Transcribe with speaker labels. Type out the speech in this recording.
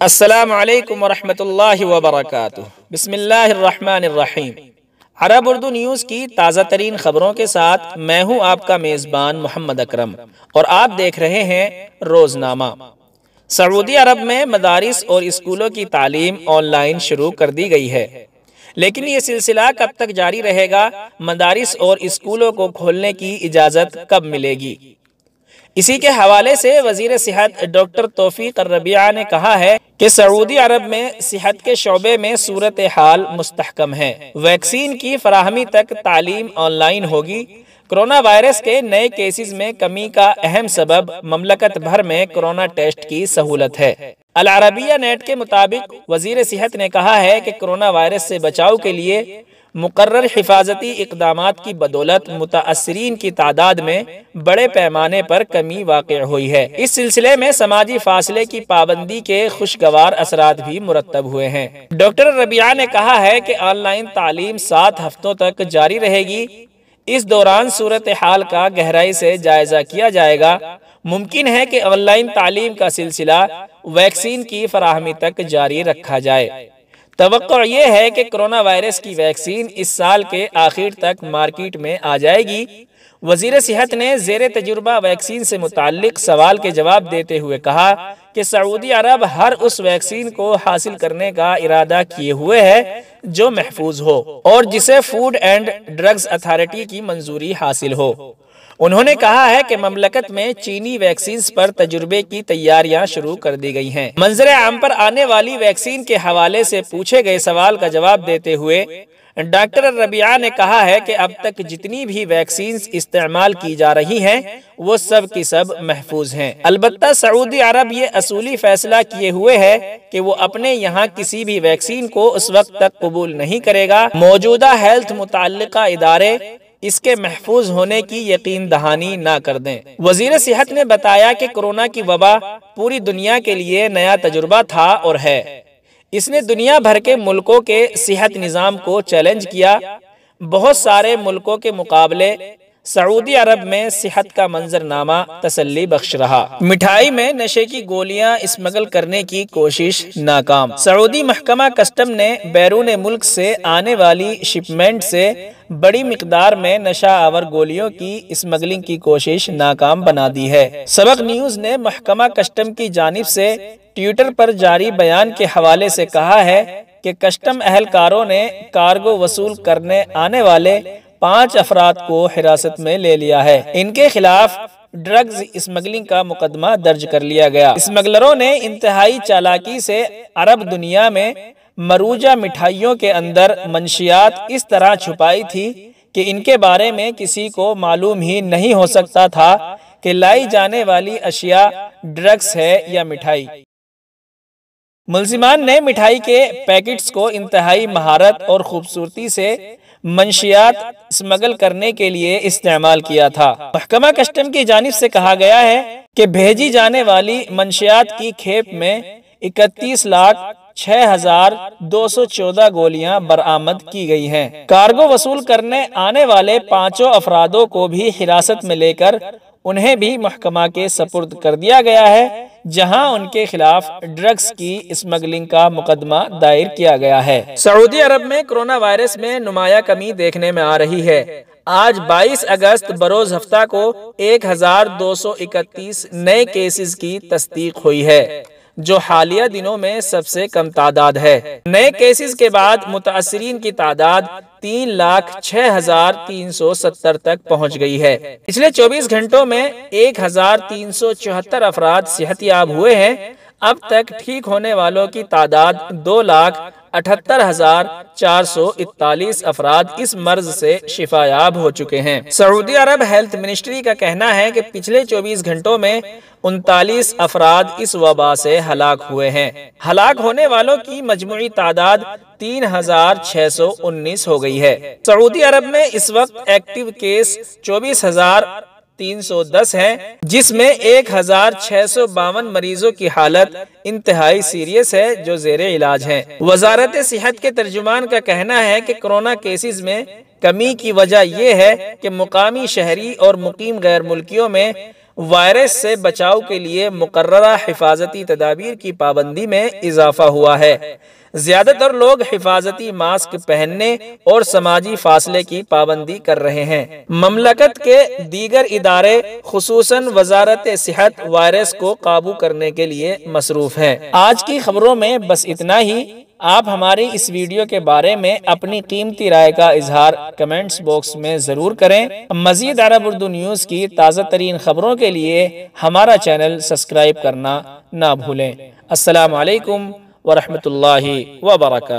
Speaker 1: अस्सलामु अलैकुम वरहमतुल्लाहि वबरकातुहू। बिस्मिल्लाहिर्रहमानिर्रहीम। अरब उर्दू न्यूज़ की ताज़ा तरीन खबरों के साथ मैं हूँ आपका मेज़बान मोहम्मद अकरम और आप देख रहे हैं रोज़नामा। सऊदी अरब में मदारिस और स्कूलों की तालीम ऑनलाइन शुरू कर दी गई है, लेकिन ये सिलसिला कब तक जारी रहेगा? मदारिस और स्कूलों को खोलने की इजाज़त कब मिलेगी? इसी के हवाले से वज़ीर सेहत डॉक्टर तौफीक रबिया ने कहा है कि सऊदी अरब में सेहत के शोबे में सूरत हाल मुस्तहकम है। वैक्सीन की फराहमी तक तालीम ऑनलाइन होगी। कोरोना वायरस के नए केसेस में कमी का अहम सबब ममलकत भर में कोरोना टेस्ट की सहूलत है। अल अरबिया नेट के मुताबिक वज़ीर सेहत ने कहा है कि कोरोना वायरस से बचाव के लिए मुकर्रर हिफाजती इक़दामात की बदौलत मुताअस्सिरीन की तादाद में बड़े पैमाने पर कमी वाक़ई हुई है। इस सिलसिले में समाजी फासले की पाबंदी के खुशगवार असरात भी मुरत्तब हुए हैं। डॉक्टर रबिया ने कहा है कि ऑनलाइन तालीम 7 हफ्तों तक जारी रहेगी। इस दौरान सूरत हाल का गहराई से जायजा किया जाएगा। मुमकिन है कि ऑनलाइन तालीम का सिलसिला वैक्सीन की फराहमी तक जारी रखा जाए। तवक्को ये है कि कोरोना वायरस की वैक्सीन इस साल के आखिर तक मार्केट में आ जाएगी। वज़ीर सेहत ने ज़ेरे तजुर्बा वैक्सीन से मुताल्लिक सवाल के जवाब देते हुए कहा कि सऊदी अरब हर उस वैक्सीन को हासिल करने का इरादा किए हुए है जो महफूज हो और जिसे फूड एंड ड्रग्स अथॉरिटी की मंजूरी हासिल हो। उन्होंने कहा है कि ममलकत में चीनी वैक्सीन पर तजुर्बे की तैयारियां शुरू कर दी गई हैं। मंजर आम पर आने वाली वैक्सीन के हवाले से पूछे गए सवाल का जवाब देते हुए डॉक्टर रबिया ने कहा है कि अब तक जितनी भी वैक्सीन इस्तेमाल की जा रही हैं वो सब की सब महफूज हैं। अलबत्ता सऊदी अरब ये असूली फैसला किए हुए है कि वो अपने यहाँ किसी भी वैक्सीन को उस वक्त तक कबूल नहीं करेगा मौजूदा हेल्थ मुताल्लिका इदारे इसके महफूज होने की यकीन दहानी ना कर दें। वजीर सेहत ने बताया कि कोरोना की वबा पूरी दुनिया के लिए नया तजुर्बा था और है। इसने दुनिया भर के मुल्कों के सेहत निज़ाम को चैलेंज किया। बहुत सारे मुल्कों के मुकाबले सऊदी अरब में सेहत का मंजरनामा तसल्ली बख्श रहा। मिठाई में नशे की गोलियां स्मगल करने की कोशिश नाकाम। सऊदी महकमा कस्टम ने बैरून मुल्क से आने वाली शिपमेंट से बड़ी मिकदार में नशा आवर गोलियों की स्मगलिंग की कोशिश नाकाम बना दी है। सबक न्यूज ने महकमा कस्टम की जानिब से ट्विटर पर जारी बयान के हवाले से कहा है कि कस्टम अहलकारों ने कार्गो वसूल करने आने वाले 5 अफराद को हिरासत में ले लिया है। इनके खिलाफ ड्रग्स स्मगलिंग का मुकदमा दर्ज कर लिया गया। स्मगलरों ने इंतहाई चालाकी से अरब दुनिया में मरूजा मिठाइयों के अंदर मंशियात इस तरह छुपाई थी कि इनके बारे में किसी को मालूम ही नहीं हो सकता था कि लाई जाने वाली अशिया ड्रग्स है या मिठाई। मुल्जिमान ने मिठाई के पैकेट्स को इंतहाई महारत और खूबसूरती से मंशियात स्मगल करने के लिए इस्तेमाल किया था। महकमा कस्टम की जानिब से कहा गया है कि भेजी जाने वाली मंशियात की खेप में 31,06,214 गोलियां बरामद की गई हैं। कार्गो वसूल करने आने वाले 5 अफरादों को भी हिरासत में लेकर उन्हें भी महकमा के सपुर्द कर दिया गया है, जहां उनके खिलाफ ड्रग्स की स्मगलिंग का मुकदमा दायर किया गया है। सऊदी अरब में कोरोना वायरस में नुमाया कमी देखने में आ रही है। आज 22 अगस्त बरोज हफ्ता को 1231 नए केसेस की तस्दीक हुई है, जो हालिया दिनों में सबसे कम तादाद है। नए केसेस के बाद मुताअस्सिरीन की तादाद 3,06,370 तक पहुंच गई है। पिछले 24 घंटों में 1,374 अफराद सेहतयाब हुए हैं। अब तक ठीक होने वालों की तादाद 2,78,441 अफराद इस मर्ज से शिफायाब हो चुके हैं। सऊदी अरब हेल्थ मिनिस्ट्री का कहना है कि पिछले 24 घंटों में 39 अफराद इस वबा से हलाक हुए हैं। हलाक होने वालों की मजमूई तादाद 3,619 हो गई है। सऊदी अरब में इस वक्त एक्टिव केस 24,310 हैं, जिसमें 1,652 मरीजों की हालत इंतहाई सीरियस है जो जेरे इलाज हैं। वजारत सेहत के तर्जुमान का कहना है कि कोरोना केसेस में कमी की वजह यह है कि मुकामी शहरी और मुकीम गैर मुल्कियों में वायरस से बचाव के लिए मुकर्ररा हिफाजती तदाबीर की पाबंदी में इजाफा हुआ है। ज्यादातर लोग हिफाजती मास्क पहनने और समाजी फासले की पाबंदी कर रहे हैं। ममलकत के दीगर इदारे खुसूसन वजारत सेहत वायरस को काबू करने के लिए मसरूफ है। आज की खबरों में बस इतना ही। आप हमारी इस वीडियो के बारे में अपनी कीमती राय का इजहार कमेंट्स बॉक्स में ज़रूर करें। मज़ीद अरब उर्दू न्यूज़ की ताज़ा तरीन खबरों के लिए हमारा चैनल सब्सक्राइब करना ना भूलें। अस्सलामु अलैकुम व रहमतुल्लाहि व बरकातुहू।